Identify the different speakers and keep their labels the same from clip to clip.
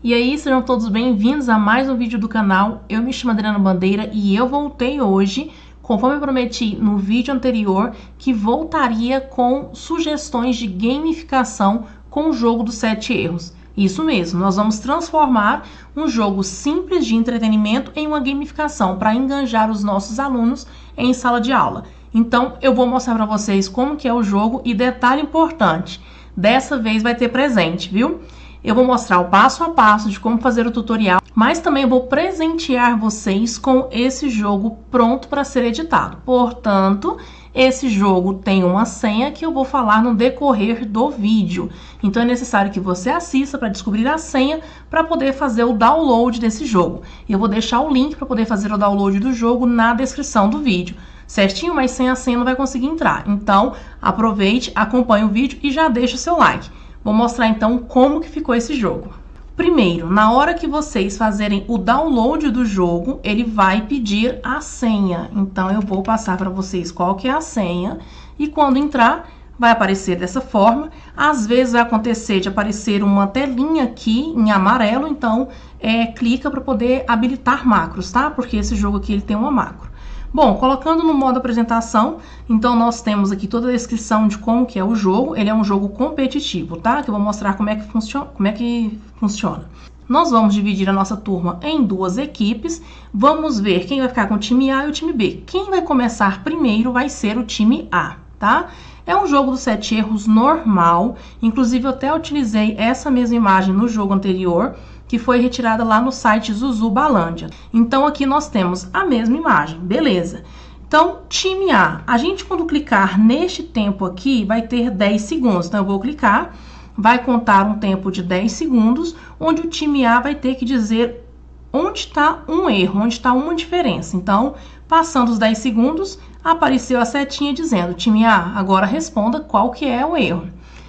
Speaker 1: E aí, sejam todos bem-vindos a mais um vídeo do canal. Eu me chamo Adriana Bandeira e eu voltei hoje, conforme eu prometi no vídeo anterior, que voltaria com sugestões de gamificação com o jogo dos 7 erros. Isso mesmo, nós vamos transformar um jogo simples de entretenimento em uma gamificação para enganjar os nossos alunos em sala de aula. Então, eu vou mostrar para vocês como que é o jogo e detalhe importante, dessa vez vai ter presente, viu? Eu vou mostrar o passo a passo de como fazer o tutorial, mas também vou presentear vocês com esse jogo pronto para ser editado. Portanto, esse jogo tem uma senha que eu vou falar no decorrer do vídeo. Então é necessário que você assista para descobrir a senha para poder fazer o download desse jogo. Eu vou deixar o link para poder fazer o download do jogo na descrição do vídeo. Certinho? Mas sem a senha não vai conseguir entrar. Então, aproveite, acompanhe o vídeo e já deixa o seu like. Vou mostrar então como que ficou esse jogo. Primeiro, na hora que vocês fazerem o download do jogo, ele vai pedir a senha. Então, eu vou passar para vocês qual que é a senha. E quando entrar, vai aparecer dessa forma. Às vezes vai acontecer de aparecer uma telinha aqui em amarelo. Então, clica para poder habilitar macros, tá? Porque esse jogo aqui ele tem uma macro. Bom, colocando no modo apresentação, então nós temos aqui toda a descrição de como que é o jogo. Ele é um jogo competitivo, tá? Que eu vou mostrar como é que funciona. Nós vamos dividir a nossa turma em duas equipes. Vamos ver quem vai ficar com o time A e o time B. Quem vai começar primeiro vai ser o time A, tá? É um jogo dos 7 erros normal. Inclusive, eu até utilizei essa mesma imagem no jogo anterior, que foi retirada lá no site Zuzubalândia. Então, aqui nós temos a mesma imagem, beleza. Então, time A, a gente quando clicar neste tempo aqui, vai ter 10 segundos. Então, eu vou clicar, vai contar um tempo de 10 segundos, onde o time A vai ter que dizer onde está um erro, onde está uma diferença. Então, passando os 10 segundos, apareceu a setinha dizendo, time A, agora responda qual que é o erro.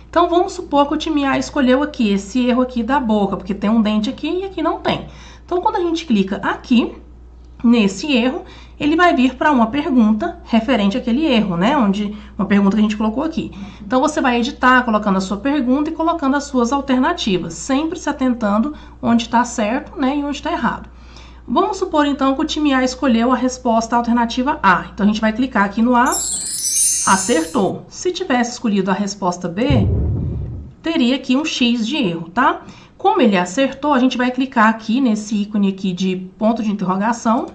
Speaker 1: Então, vamos supor que o time A escolheu aqui, esse erro aqui da boca, porque tem um dente aqui e aqui não tem. Então, quando a gente clica aqui, nesse erro, ele vai vir para uma pergunta referente àquele erro, né? Uma pergunta que a gente colocou aqui. Então, você vai editar colocando a sua pergunta e colocando as suas alternativas, sempre se atentando onde está certo, né, e onde está errado. Vamos supor, então, que o time A escolheu a resposta alternativa A. Então, a gente vai clicar aqui no A. Acertou. Se tivesse escolhido a resposta B, teria aqui um X de erro, tá? Como ele acertou, a gente vai clicar aqui nesse ícone aqui de ponto de interrogação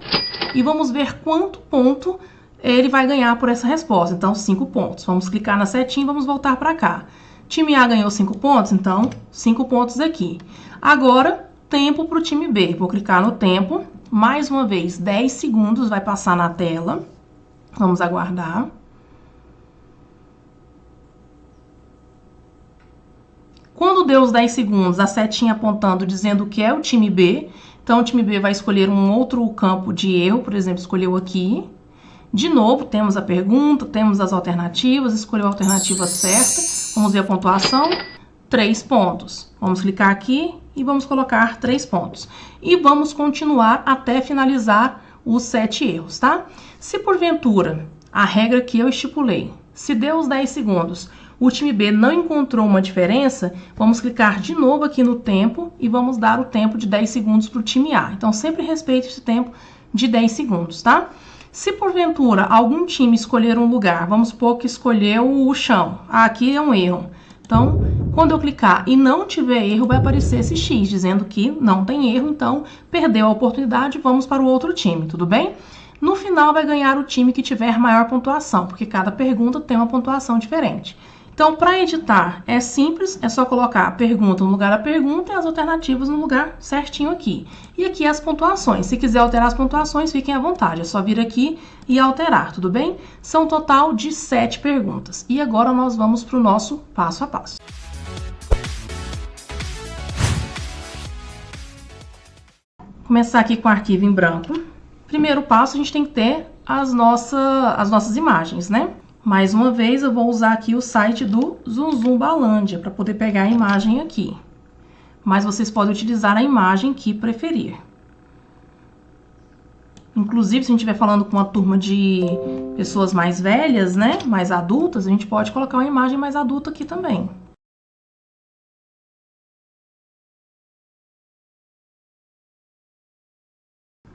Speaker 1: e vamos ver quanto ponto ele vai ganhar por essa resposta. Então, 5 pontos. Vamos clicar na setinha e vamos voltar para cá. Time A ganhou 5 pontos, então 5 pontos aqui. Agora, tempo para o time B. Vou clicar no tempo. Mais uma vez, 10 segundos vai passar na tela. Vamos aguardar. Quando deu os 10 segundos, a setinha apontando, dizendo que é o time B. Então, o time B vai escolher um outro campo de erro, por exemplo, escolheu aqui. De novo, temos a pergunta, temos as alternativas, escolheu a alternativa certa. Vamos ver a pontuação, 3 pontos. Vamos clicar aqui e vamos colocar 3 pontos. E vamos continuar até finalizar os 7 erros, tá? Se porventura, a regra que eu estipulei, se deu os 10 segundos, o time B não encontrou uma diferença, vamos clicar de novo aqui no tempo e vamos dar o tempo de 10 segundos para o time A. Então, sempre respeite esse tempo de 10 segundos, tá? Se porventura algum time escolher um lugar, vamos supor que escolheu o chão. Aqui é um erro. Então, quando eu clicar e não tiver erro, vai aparecer esse X, dizendo que não tem erro, então perdeu a oportunidade, vamos para o outro time, tudo bem? No final, vai ganhar o time que tiver maior pontuação, porque cada pergunta tem uma pontuação diferente. Então, para editar, é simples, é só colocar a pergunta no lugar da pergunta e as alternativas no lugar certinho aqui. E aqui as pontuações. Se quiser alterar as pontuações, fiquem à vontade. É só vir aqui e alterar, tudo bem? São um total de 7 perguntas. E agora nós vamos para o nosso passo a passo. Começar aqui com o arquivo em branco. Primeiro passo, a gente tem que ter as nossas imagens, né? Mais uma vez, eu vou usar aqui o site do Zuzubalândia para poder pegar a imagem aqui. Mas vocês podem utilizar a imagem que preferir. Inclusive, se a gente estiver falando com uma turma de pessoas mais velhas, né, mais adultas, a gente pode colocar uma imagem mais adulta aqui também.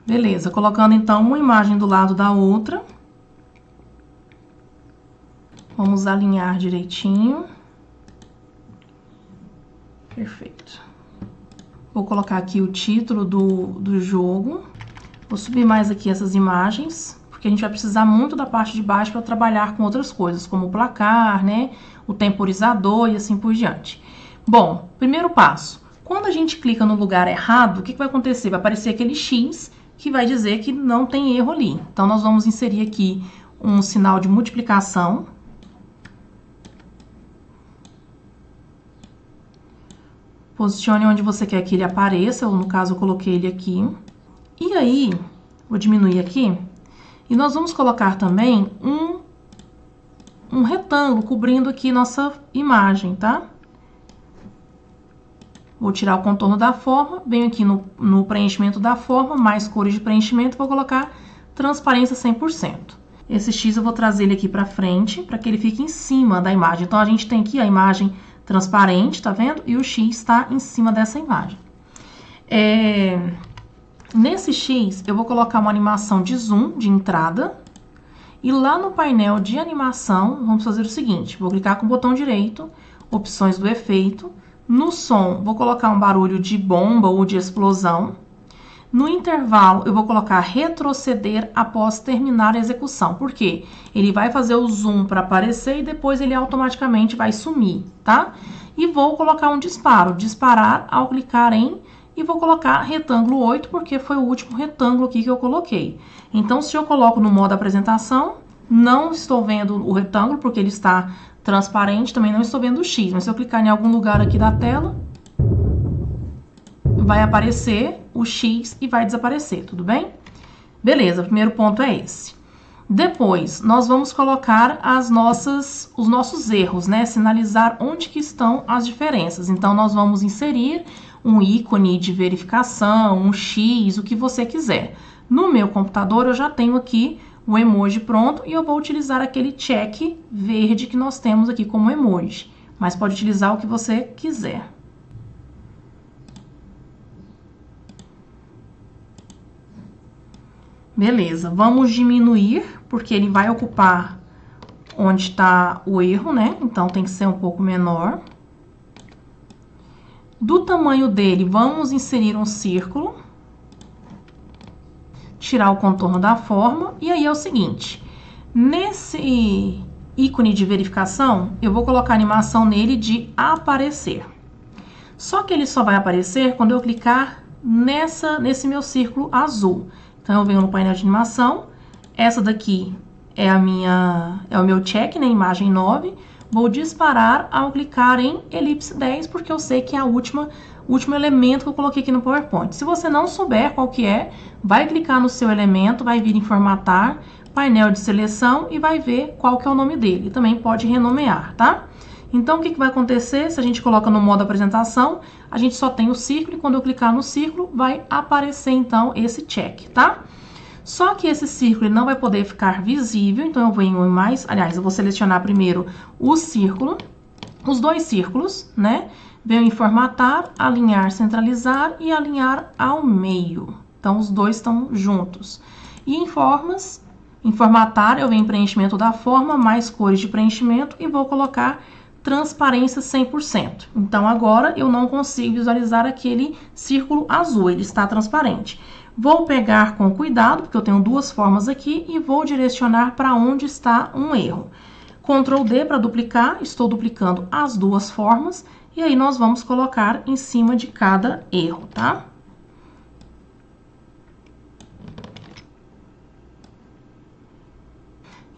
Speaker 1: Beleza, colocando então uma imagem do lado da outra. Vamos alinhar direitinho. Perfeito. Vou colocar aqui o título do jogo. Vou subir mais aqui essas imagens, porque a gente vai precisar muito da parte de baixo para trabalhar com outras coisas, como o placar, né? O temporizador e assim por diante. Bom, primeiro passo. Quando a gente clica no lugar errado, o que vai acontecer? Vai aparecer aquele X que vai dizer que não tem erro ali. Então, nós vamos inserir aqui um sinal de multiplicação. Posicione onde você quer que ele apareça, ou no caso eu coloquei ele aqui. E aí, vou diminuir aqui, e nós vamos colocar também um retângulo cobrindo aqui nossa imagem, tá? Vou tirar o contorno da forma, venho aqui no preenchimento da forma, mais cores de preenchimento, vou colocar transparência 100%. Esse X eu vou trazer ele aqui pra frente, para que ele fique em cima da imagem. Então, a gente tem aqui a imagem transparente, tá vendo? E o X está em cima dessa imagem. Nesse X, eu vou colocar uma animação de zoom, de entrada. E lá no painel de animação, vamos fazer o seguinte. Vou clicar com o botão direito, opções do efeito. No som, vou colocar um barulho de bomba ou de explosão. No intervalo, eu vou colocar retroceder após terminar a execução. Por quê? Ele vai fazer o zoom para aparecer e depois ele automaticamente vai sumir, tá? E vou colocar um disparo. Disparar ao clicar em... E vou colocar retângulo 8, porque foi o último retângulo aqui que eu coloquei. Então, se eu coloco no modo apresentação, não estou vendo o retângulo, porque ele está transparente, também não estou vendo o X. Mas se eu clicar em algum lugar aqui da tela, vai aparecer o X e vai desaparecer, tudo bem? Beleza, o primeiro ponto é esse. Depois, nós vamos colocar os nossos erros, né? Sinalizar onde que estão as diferenças. Então, nós vamos inserir um ícone de verificação, um X, o que você quiser. No meu computador, eu já tenho aqui o emoji pronto e eu vou utilizar aquele check verde que nós temos aqui como emoji. Mas pode utilizar o que você quiser. Beleza, vamos diminuir, porque ele vai ocupar onde está o erro, né? Então, tem que ser um pouco menor. Do tamanho dele, vamos inserir um círculo. Tirar o contorno da forma. E aí é o seguinte, nesse ícone de verificação, eu vou colocar a animação nele de aparecer. Só que ele só vai aparecer quando eu clicar nesse meu círculo azul. Então, eu venho no painel de animação, essa daqui é o meu check, né, imagem 9. Vou disparar ao clicar em elipse 10, porque eu sei que é o último elemento que eu coloquei aqui no PowerPoint. Se você não souber qual que é, vai clicar no seu elemento, vai vir em formatar, painel de seleção e vai ver qual que é o nome dele. Também pode renomear, tá? Então, o que vai acontecer? Se a gente coloca no modo apresentação, a gente só tem o círculo e quando eu clicar no círculo, vai aparecer, então, esse check, tá? Só que esse círculo não vai poder ficar visível, então eu venho em mais... Aliás, eu vou selecionar primeiro o círculo, os dois círculos, né? Venho em formatar, alinhar, centralizar e alinhar ao meio. Então, os dois estão juntos. E em formas, em formatar, eu venho em preenchimento da forma, mais cores de preenchimento e vou colocar transparência 100%. Então, agora eu não consigo visualizar aquele círculo azul, ele está transparente. Vou pegar com cuidado, porque eu tenho duas formas aqui, e vou direcionar para onde está um erro. Ctrl D para duplicar, estou duplicando as duas formas, e aí nós vamos colocar em cima de cada erro, tá?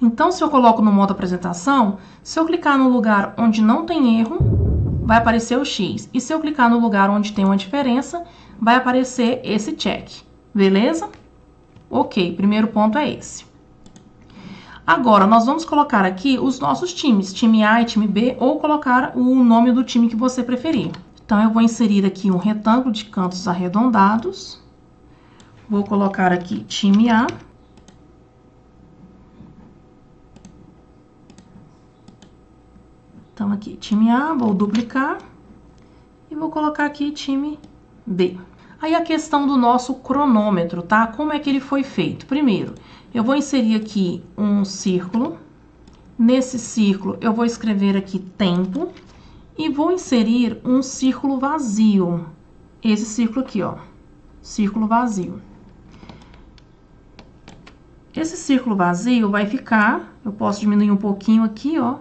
Speaker 1: Então, se eu coloco no modo apresentação, se eu clicar no lugar onde não tem erro, vai aparecer o X. E se eu clicar no lugar onde tem uma diferença, vai aparecer esse check. Beleza? Ok, primeiro ponto é esse. Agora, nós vamos colocar aqui os nossos times, time A e time B, ou colocar o nome do time que você preferir. Então, eu vou inserir aqui um retângulo de cantos arredondados. Vou colocar aqui time A. Então, aqui, time A, vou duplicar e vou colocar aqui time B. Aí a questão do nosso cronômetro, tá? Como é que ele foi feito? Primeiro, eu vou inserir aqui um círculo. Nesse círculo, eu vou escrever aqui tempo e vou inserir um círculo vazio. Esse círculo aqui, ó, círculo vazio. Esse círculo vazio vai ficar, eu posso diminuir um pouquinho aqui, ó,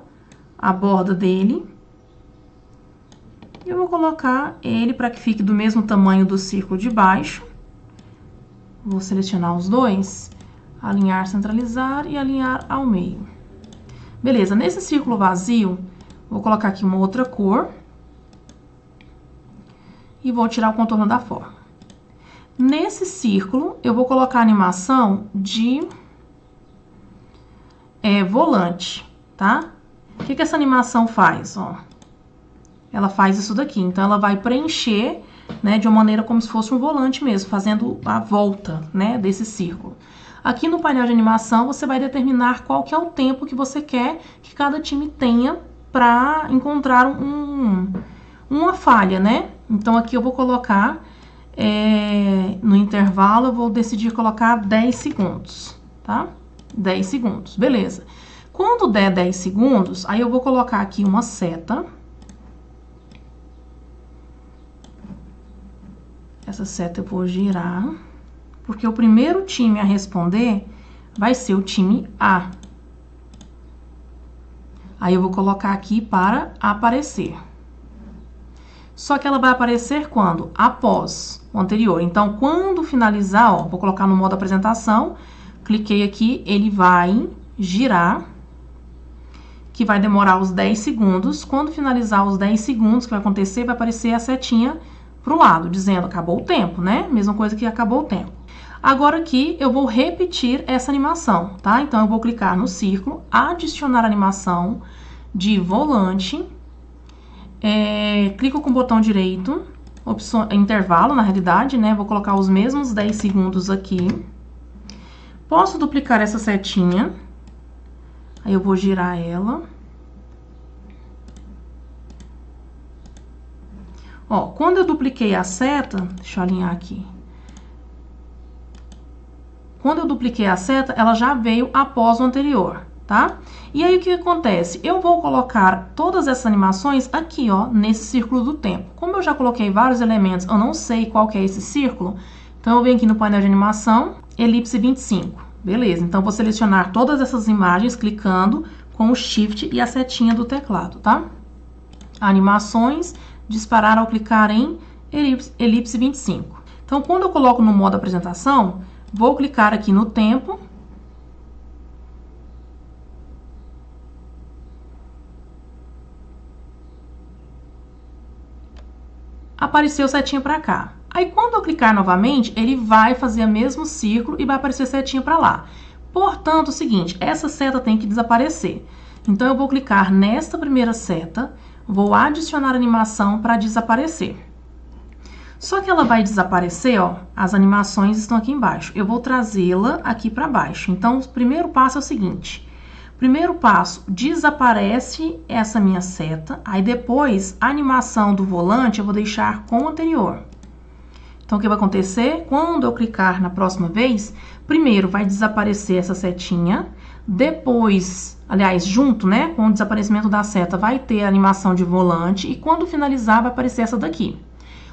Speaker 1: a borda dele. Eu vou colocar ele para que fique do mesmo tamanho do círculo de baixo. Vou selecionar os dois, alinhar, centralizar e alinhar ao meio. Beleza, nesse círculo vazio, vou colocar aqui uma outra cor. E vou tirar o contorno da forma. Nesse círculo, eu vou colocar a animação de volante, tá? O que essa animação faz, ó? Ela faz isso daqui, então ela vai preencher, né, de uma maneira como se fosse um volante mesmo, fazendo a volta, né, desse círculo. Aqui no painel de animação, você vai determinar qual que é o tempo que você quer que cada time tenha para encontrar uma falha, né? Então, aqui eu vou colocar, no intervalo, eu vou decidir colocar 10 segundos, tá? 10 segundos, beleza. Quando der 10 segundos, aí eu vou colocar aqui uma seta. Essa seta eu vou girar, porque o primeiro time a responder vai ser o time A. Aí eu vou colocar aqui para aparecer. Só que ela vai aparecer quando? Após o anterior. Então, quando finalizar, ó, vou colocar no modo apresentação, cliquei aqui, ele vai girar, que vai demorar os 10 segundos. Quando finalizar os 10 segundos, o que vai acontecer? Vai aparecer a setinha pro lado, dizendo acabou o tempo, né? Mesma coisa que acabou o tempo. Agora aqui, eu vou repetir essa animação, tá? Então, eu vou clicar no círculo, adicionar animação de volante. Clico com o botão direito, opção, intervalo na realidade, né? Vou colocar os mesmos 10 segundos aqui. Posso duplicar essa setinha. Aí eu vou girar ela. Ó, quando eu dupliquei a seta, deixa eu alinhar aqui. Quando eu dupliquei a seta, ela já veio após o anterior, tá? E aí, o que acontece? Eu vou colocar todas essas animações aqui, ó, nesse círculo do tempo. Como eu já coloquei vários elementos, eu não sei qual que é esse círculo, então eu venho aqui no painel de animação, elipse 25. Beleza, então eu vou selecionar todas essas imagens clicando com o Shift e a setinha do teclado, tá? Animações, disparar ao clicar em elipse 25. Então, quando eu coloco no modo apresentação, vou clicar aqui no tempo. Apareceu setinha para cá. Aí, quando eu clicar novamente, ele vai fazer o mesmo círculo e vai aparecer setinha para lá. Portanto, é o seguinte, essa seta tem que desaparecer. Então, eu vou clicar nesta primeira seta, vou adicionar animação para desaparecer. Só que ela vai desaparecer, ó, as animações estão aqui embaixo. Eu vou trazê-la aqui para baixo. Então, o primeiro passo é o seguinte. Primeiro passo, desaparece essa minha seta. Aí, depois, a animação do volante eu vou deixar com o anterior. Então, o que vai acontecer? Quando eu clicar na próxima vez, primeiro vai desaparecer essa setinha. Depois, aliás, junto, né, com o desaparecimento da seta, vai ter a animação de volante. E quando finalizar, vai aparecer essa daqui.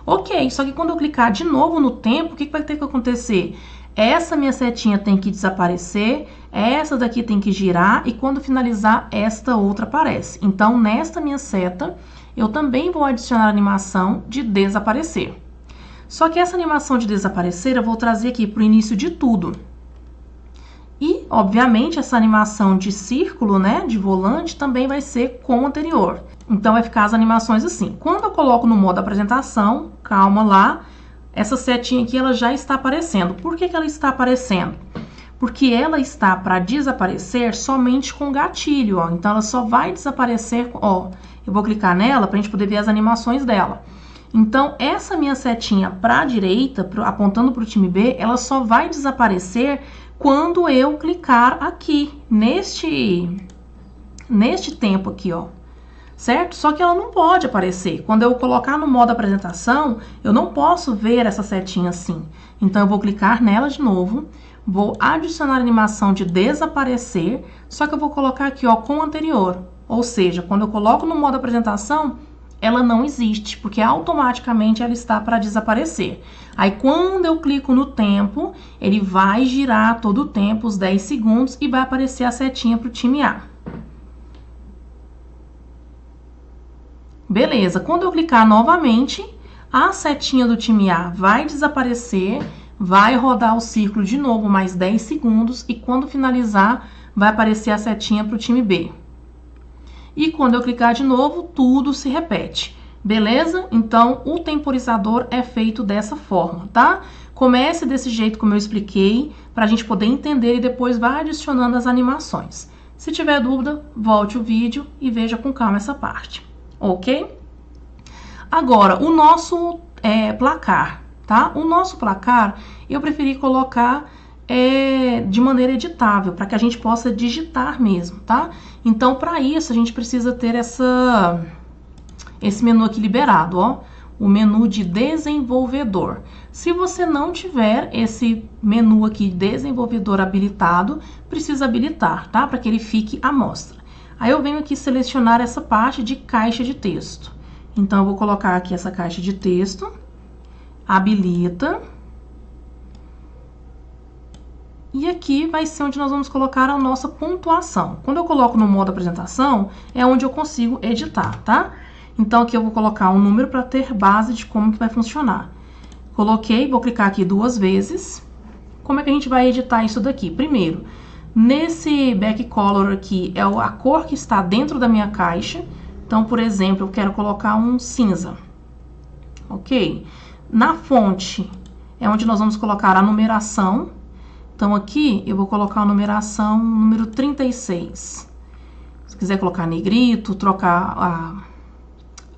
Speaker 1: Ok, só que quando eu clicar de novo no tempo, o que vai ter que acontecer? Essa minha setinha tem que desaparecer, essa daqui tem que girar e quando finalizar, esta outra aparece. Então, nesta minha seta, eu também vou adicionar a animação de desaparecer. Só que essa animação de desaparecer, eu vou trazer aqui para o início de tudo. E, obviamente, essa animação de círculo, né, de volante, também vai ser com o anterior. Então, vai ficar as animações assim. Quando eu coloco no modo apresentação, calma lá, essa setinha aqui, ela já está aparecendo. Por que ela está aparecendo? Porque ela está para desaparecer somente com gatilho, ó. Então, ela só vai desaparecer, ó. Eu vou clicar nela para a gente poder ver as animações dela. Então, essa minha setinha para a direita, apontando para o time B, ela só vai desaparecer quando eu clicar aqui, neste tempo aqui, ó. certo? Só que ela não pode aparecer. Quando eu colocar no modo apresentação, eu não posso ver essa setinha assim. Então, eu vou clicar nela de novo, vou adicionar a animação de desaparecer, só que eu vou colocar aqui, ó, com o anterior. Ou seja, quando eu coloco no modo apresentação, ela não existe, porque automaticamente ela está para desaparecer. Aí, quando eu clico no tempo, ele vai girar todo o tempo, os 10 segundos, e vai aparecer a setinha para o time A. Beleza, quando eu clicar novamente, a setinha do time A vai desaparecer, vai rodar o círculo de novo mais 10 segundos e quando finalizar, vai aparecer a setinha para o time B. E quando eu clicar de novo, tudo se repete. Beleza? Então, o temporizador é feito dessa forma, tá? Comece desse jeito como eu expliquei, para a gente poder entender e depois vai adicionando as animações. Se tiver dúvida, volte o vídeo e veja com calma essa parte. Ok? Agora, o nosso placar, tá? O nosso placar, eu preferi colocar de maneira editável, para que a gente possa digitar mesmo, tá? Então, para isso, a gente precisa ter esse menu aqui liberado, ó. O menu de desenvolvedor. Se você não tiver esse menu aqui, desenvolvedor habilitado, precisa habilitar, tá? Para que ele fique à mostra. Aí eu venho aqui selecionar essa parte de caixa de texto. Então, eu vou colocar aqui essa caixa de texto, habilita. E aqui vai ser onde nós vamos colocar a nossa pontuação. Quando eu coloco no modo apresentação, é onde eu consigo editar, tá? Então, aqui eu vou colocar um número para ter base de como que vai funcionar. Coloquei, vou clicar aqui 2 vezes. Como é que a gente vai editar isso daqui? Primeiro, nesse back color aqui é a cor que está dentro da minha caixa. Então, por exemplo, eu quero colocar um cinza. Ok? Na fonte é onde nós vamos colocar a numeração. Então, aqui eu vou colocar a numeração número 36. Se quiser colocar negrito, trocar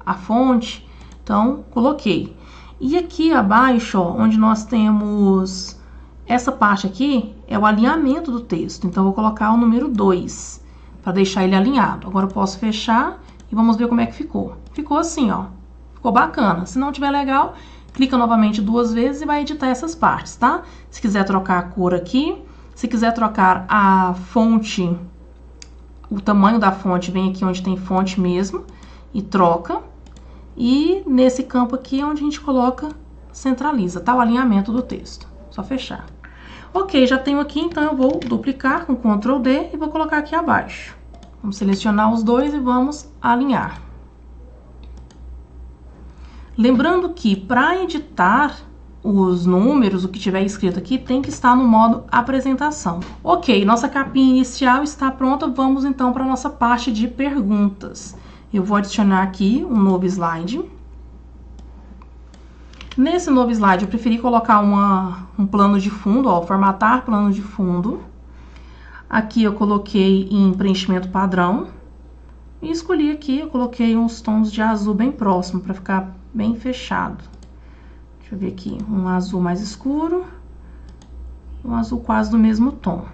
Speaker 1: a fonte, então, coloquei. E aqui abaixo, ó, onde nós temos essa parte aqui, é o alinhamento do texto. Então, eu vou colocar o número 2, para deixar ele alinhado. Agora, eu posso fechar e vamos ver como é que ficou. Ficou assim, ó. Ficou bacana. Se não tiver legal, clica novamente 2 vezes e vai editar essas partes, tá? Se quiser trocar a cor aqui, se quiser trocar a fonte, o tamanho da fonte, vem aqui onde tem fonte mesmo e troca. E nesse campo aqui é onde a gente coloca, centraliza, tá? O alinhamento do texto. Só fechar. Ok, já tenho aqui, então eu vou duplicar com Ctrl D e vou colocar aqui abaixo. Vamos selecionar os dois e vamos alinhar. Lembrando que para editar os números, o que tiver escrito aqui, tem que estar no modo apresentação. Ok, nossa capinha inicial está pronta, vamos então para a nossa parte de perguntas. Eu vou adicionar aqui um novo slide. Nesse novo slide, eu preferi colocar um plano de fundo, ó, formatar plano de fundo. Aqui eu coloquei em preenchimento padrão. E escolhi aqui, eu coloquei uns tons de azul bem próximo, para ficar bem fechado. Deixa eu ver aqui, um azul mais escuro, um azul quase do mesmo tom.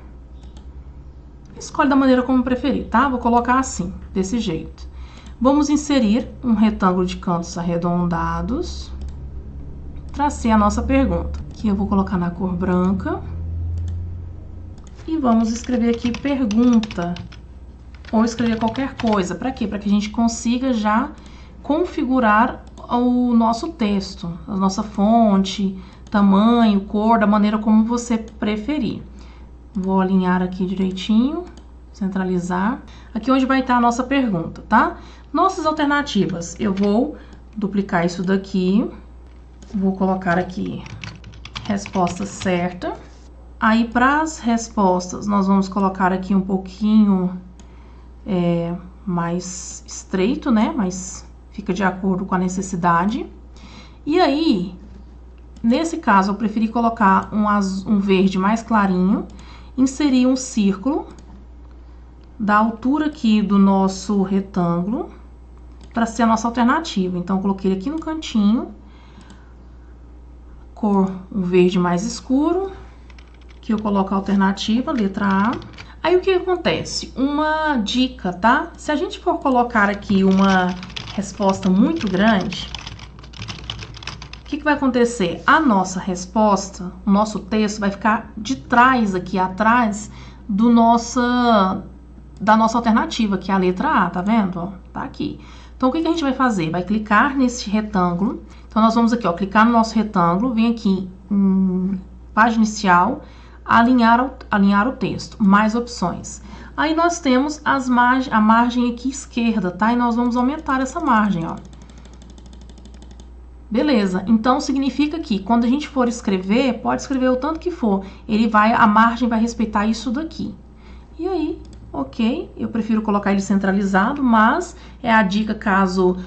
Speaker 1: Escolhe da maneira como preferir, tá? Vou colocar assim, desse jeito. Vamos inserir um retângulo de cantos arredondados. Tracei a nossa pergunta. Aqui eu vou colocar na cor branca. E vamos escrever aqui pergunta. Ou escrever qualquer coisa. Para quê? Para que a gente consiga já configurar o nosso texto, a nossa fonte, tamanho, cor, da maneira como você preferir. Vou alinhar aqui direitinho, centralizar. Aqui onde vai estar a nossa pergunta, tá? Nossas alternativas, eu vou duplicar isso daqui, vou colocar aqui resposta certa. Aí, para as respostas, nós vamos colocar aqui um pouquinho mais estreito, né? Mas fica de acordo com a necessidade. E aí, nesse caso, eu preferi colocar um verde mais clarinho, inserir um círculo da altura aqui do nosso retângulo, para ser a nossa alternativa. Então, eu coloquei aqui no cantinho, cor um verde mais escuro, que eu coloco a alternativa, letra A. Aí o que acontece? Uma dica, tá? Se a gente for colocar aqui uma resposta muito grande, o que vai acontecer? A nossa resposta, o nosso texto vai ficar de trás aqui, atrás da nossa alternativa, que é a letra A, tá vendo? Ó, tá aqui. Então, o que a gente vai fazer? Vai clicar nesse retângulo. Então, nós vamos aqui, ó, clicar no nosso retângulo, vem aqui em página inicial, alinhar o texto, mais opções. Aí, nós temos a margem aqui esquerda, tá? E nós vamos aumentar essa margem, ó. Beleza, então significa que quando a gente for escrever, pode escrever o tanto que for, a margem vai respeitar isso daqui. E aí, ok, eu prefiro colocar ele centralizado, mas é a dica caso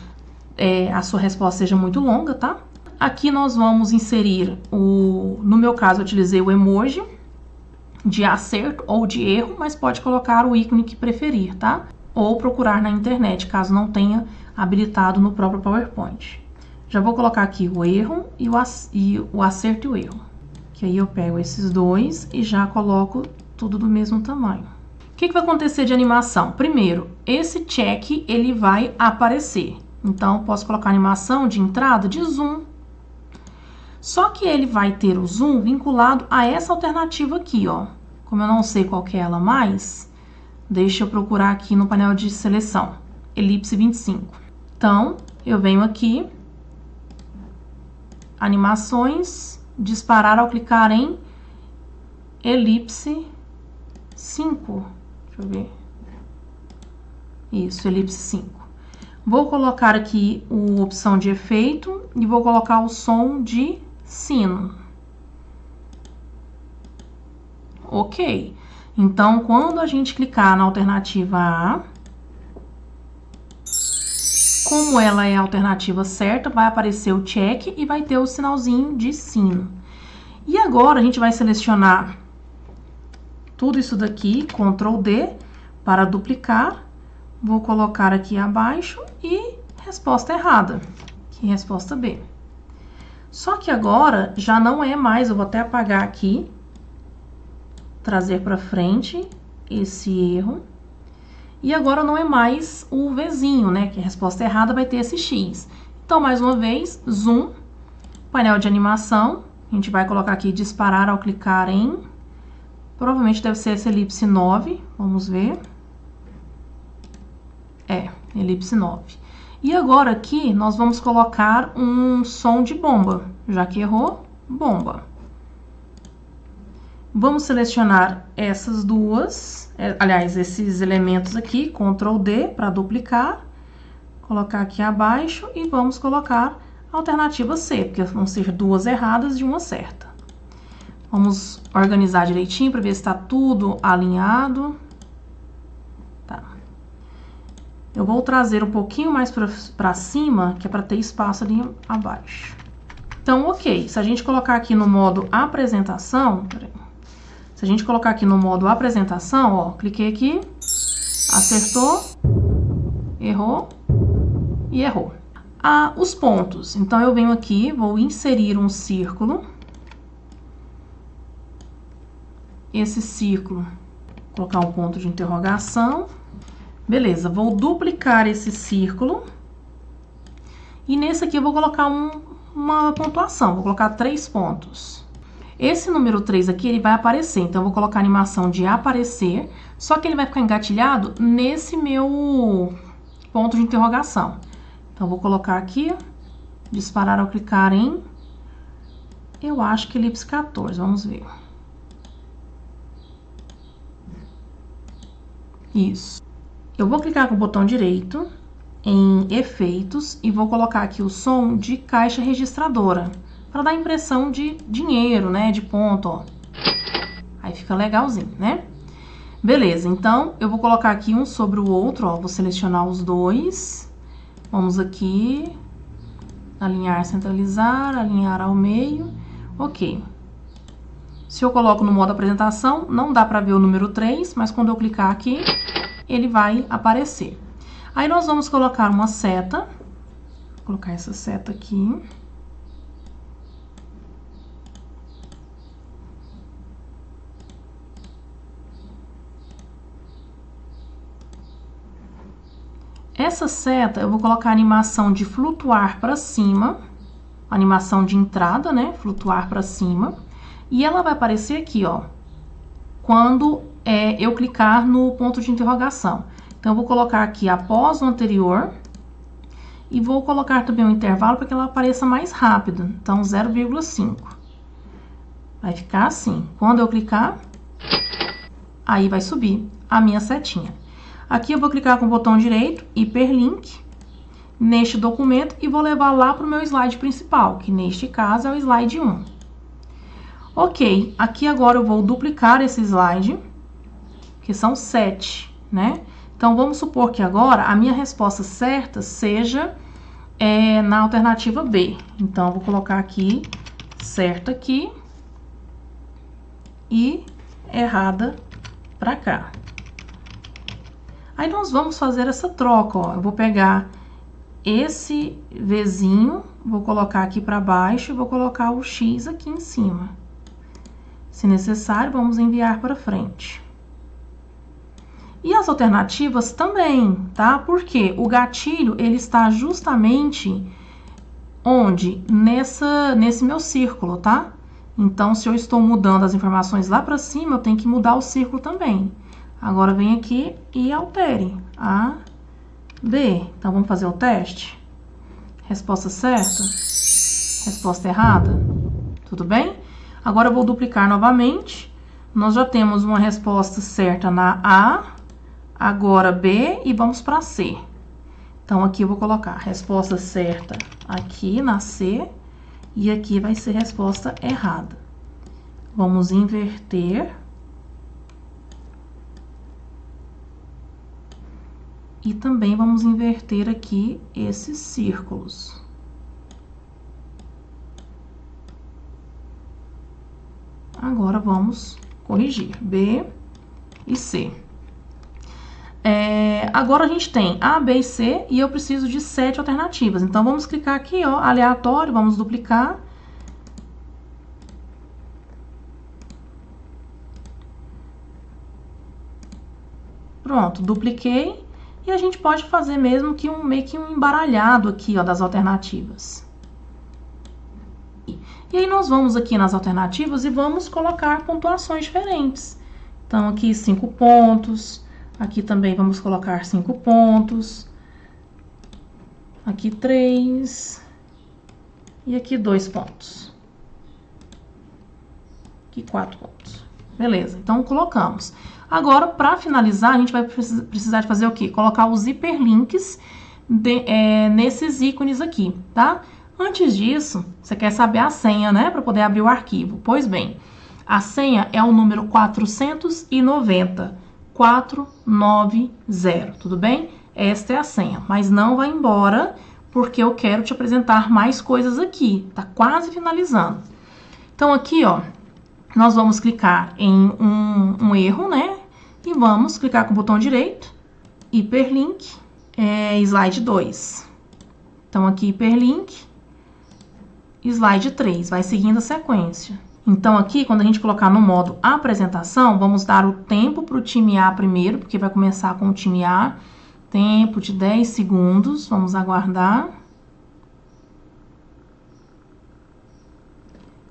Speaker 1: a sua resposta seja muito longa, tá? Aqui nós vamos inserir no meu caso eu utilizei o emoji de acerto ou de erro, mas pode colocar o ícone que preferir, tá? Ou procurar na internet, caso não tenha habilitado no próprio PowerPoint. Já vou colocar aqui o erro e o acerto e o erro. Que aí eu pego esses dois e já coloco tudo do mesmo tamanho. O que vai acontecer de animação? Primeiro, esse check ele vai aparecer. Então, posso colocar animação de entrada de zoom. Só que ele vai ter o zoom vinculado a essa alternativa aqui, ó. Como eu não sei qual que é ela mais, deixa eu procurar aqui no painel de seleção. Elipse 25. Então, eu venho aqui, animações, disparar ao clicar em elipse 5. Deixa eu ver. Isso, elipse 5. Vou colocar aqui a opção de efeito e vou colocar o som de sino. Ok. Então, quando a gente clicar na alternativa A, como ela é a alternativa certa, vai aparecer o check e vai ter o sinalzinho de sino. E agora a gente vai selecionar tudo isso daqui, Ctrl D, para duplicar. Vou colocar aqui abaixo e resposta errada, que é resposta B. Só que agora já não é mais, eu vou até apagar aqui, trazer para frente esse erro. E agora não é mais o Vzinho, né, que a resposta errada vai ter esse X. Então, mais uma vez, zoom, painel de animação, a gente vai colocar aqui disparar ao clicar em, provavelmente deve ser essa elipse 9, vamos ver. Elipse 9. E agora aqui nós vamos colocar um som de bomba, já que errou, bomba. Vamos selecionar essas duas, aliás, esses elementos aqui, Ctrl D para duplicar, colocar aqui abaixo e vamos colocar a alternativa C, porque vão ser duas erradas e uma certa. Vamos organizar direitinho para ver se está tudo alinhado. Tá. Eu vou trazer um pouquinho mais para cima, que é para ter espaço ali abaixo. Então, ok. Se a gente colocar aqui no modo apresentação, se a gente colocar aqui no modo apresentação, ó, cliquei aqui, acertou, errou e errou. Os pontos. Então, eu venho aqui, vou inserir um círculo. Esse círculo, vou colocar um ponto de interrogação. Beleza, vou duplicar esse círculo. E nesse aqui eu vou colocar uma pontuação, vou colocar 3 pontos. Esse número 3 aqui, ele vai aparecer, então eu vou colocar a animação de aparecer, só que ele vai ficar engatilhado nesse meu ponto de interrogação. Então, eu vou colocar aqui, disparar ao clicar em, eu acho que elipse 14, vamos ver. Isso. Eu vou clicar com o botão direito em efeitos e vou colocar aqui o som de caixa registradora, para dar a impressão de dinheiro, né, de ponto, ó. Aí fica legalzinho, né? Beleza, então eu vou colocar aqui um sobre o outro, ó, vou selecionar os dois. Vamos aqui, alinhar, centralizar, alinhar ao meio, ok. Se eu coloco no modo apresentação, não dá para ver o número 3, mas quando eu clicar aqui, ele vai aparecer. Aí nós vamos colocar uma seta, vou colocar essa seta aqui. Essa seta eu vou colocar a animação de flutuar para cima, animação de entrada, né? Flutuar para cima. E ela vai aparecer aqui, ó, quando eu clicar no ponto de interrogação. Então, eu vou colocar aqui após o anterior e vou colocar também um intervalo para que ela apareça mais rápido. Então, 0,5. Vai ficar assim. Quando eu clicar, aí vai subir a minha setinha. Aqui eu vou clicar com o botão direito, hiperlink, neste documento e vou levar lá para o meu slide principal, que neste caso é o slide 1. Ok, aqui agora eu vou duplicar esse slide, que são 7, né? Então, vamos supor que agora a minha resposta certa seja na alternativa B. Então, eu vou colocar aqui, certa aqui e errada para cá. Aí, nós vamos fazer essa troca, ó. Eu vou pegar esse Vzinho, vou colocar aqui para baixo e vou colocar o X aqui em cima. Se necessário, vamos enviar para frente. E as alternativas também, tá? Porque o gatilho, ele está justamente onde? Nesse meu círculo, tá? Então, se eu estou mudando as informações lá para cima, eu tenho que mudar o círculo também. Agora, vem aqui e altere. A, B. Então, vamos fazer o teste? Resposta certa? Resposta errada? Tudo bem? Agora, eu vou duplicar novamente. Nós já temos uma resposta certa na A, agora B e vamos para C. Então, aqui eu vou colocar resposta certa aqui na C e aqui vai ser resposta errada. Vamos inverter. E também vamos inverter aqui esses círculos. Agora, vamos corrigir B e C. Agora, a gente tem A, B e C e eu preciso de 7 alternativas. Então, vamos clicar aqui, ó, aleatório, vamos duplicar. Pronto, dupliquei. E a gente pode fazer mesmo que meio que um embaralhado aqui, ó, das alternativas. E aí, nós vamos aqui nas alternativas e vamos colocar pontuações diferentes. Então, aqui 5 pontos. Aqui também vamos colocar 5 pontos. Aqui 3. E aqui 2 pontos. Aqui 4 pontos. Beleza, então colocamos. Agora, para finalizar, a gente vai precisar de fazer o quê? Colocar os hiperlinks nesses ícones aqui, tá? Antes disso, você quer saber a senha, né? Para poder abrir o arquivo. Pois bem, a senha é o número 490. 490, tudo bem? Esta é a senha, mas não vai embora, porque eu quero te apresentar mais coisas aqui. Tá quase finalizando. Então, aqui, ó, nós vamos clicar em um erro, né? E vamos clicar com o botão direito, hiperlink, slide 2. Então, aqui, hiperlink, slide 3, vai seguindo a sequência. Então, aqui, quando a gente colocar no modo apresentação, vamos dar o tempo para o time A primeiro, porque vai começar com o time A. Tempo de 10 segundos, vamos aguardar.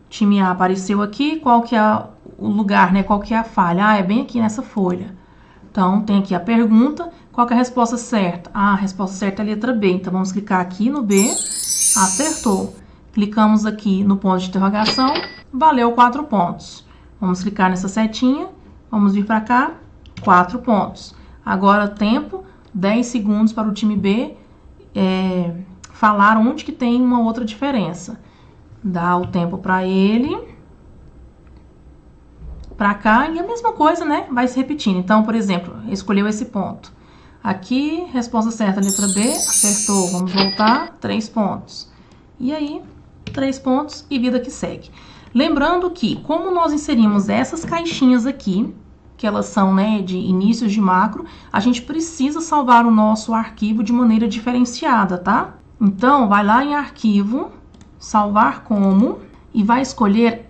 Speaker 1: Time A apareceu aqui, qual que é o lugar, né? Qual que é a falha? Ah, é bem aqui nessa folha. Então, tem aqui a pergunta, qual que é a resposta certa? Ah, a resposta certa é a letra B. Então, vamos clicar aqui no B, acertou. Clicamos aqui no ponto de interrogação, valeu 4 pontos. Vamos clicar nessa setinha, vamos vir para cá, 4 pontos. Agora, tempo, 10 segundos para o time B falar onde que tem uma outra diferença. Dá o tempo para ele, para cá, e a mesma coisa, né? Vai se repetindo. Então, por exemplo, escolheu esse ponto. Aqui, resposta certa, letra B, acertou. Vamos voltar, 3 pontos. E aí, 3 pontos e vida que segue. Lembrando que, como nós inserimos essas caixinhas aqui, que elas são, né, de inícios de macro, a gente precisa salvar o nosso arquivo de maneira diferenciada, tá? Então, vai lá em arquivo, salvar como, e vai escolher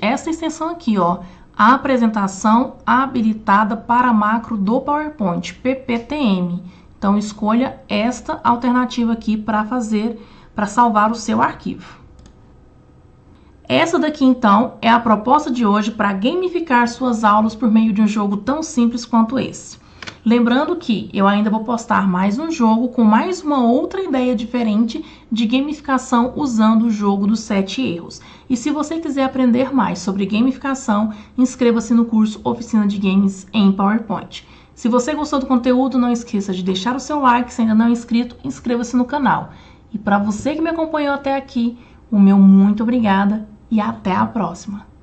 Speaker 1: essa extensão aqui, ó, a apresentação habilitada para macro do PowerPoint, PPTM. Então, escolha esta alternativa aqui para salvar o seu arquivo. Essa daqui, então, é a proposta de hoje para gamificar suas aulas por meio de um jogo tão simples quanto esse. Lembrando que eu ainda vou postar mais um jogo com mais uma outra ideia diferente de gamificação usando o jogo dos 7 erros. E se você quiser aprender mais sobre gamificação, inscreva-se no curso Oficina de Games em PowerPoint. Se você gostou do conteúdo, não esqueça de deixar o seu like. Se ainda não é inscrito, inscreva-se no canal. E para você que me acompanhou até aqui, o meu muito obrigada e até a próxima!